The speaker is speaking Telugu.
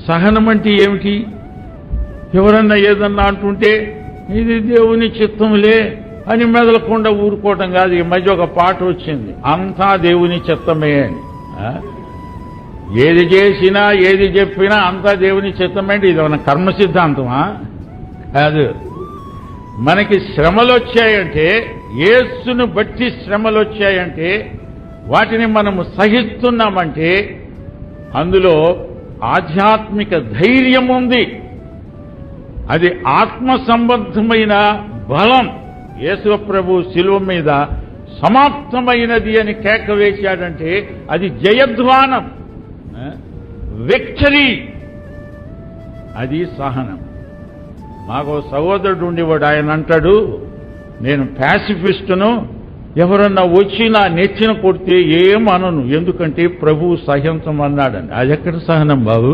సహనం అంటే ఏమిటి? ఎవరన్నా ఏదన్నా అంటుంటే ఇది దేవుని చిత్తంలే అని మెదలకుండా ఊరుకోవటం కాదు. ఈ మధ్య ఒక పాట వచ్చింది, అంతా దేవుని చిత్తమే అని. ఏది చేసినా ఏది చెప్పినా అంతా దేవుని చిత్తమే అంటే ఇది మన కర్మ సిద్ధాంతమా? కాదు. మనకి శ్రమలు వచ్చాయంటే, యేసును బట్టి శ్రమలు వచ్చాయంటే, వాటిని మనము సహిస్తున్నామంటే అందులో ఆధ్యాత్మిక ధైర్యం ఉంది. అది ఆత్మ సంబంధమైన బలం. యేసు ప్రభు శిలువ మీద సమాప్తమైనది అని కేక వేశాడంటే అది జయధ్వానం, విక్టరీ. అది సహనం. మాకు సహోదరుడు ఉండేవాడు, ఆయన అంటాడు, నేను ప్యాసిఫిస్టును, ఎవరన్నా వచ్చి నా నెచ్చిన కొడితే ఏమనను, ఎందుకంటే ప్రభువు సహించమన్నాడని. అది ఎక్కడ సహనం బాబు?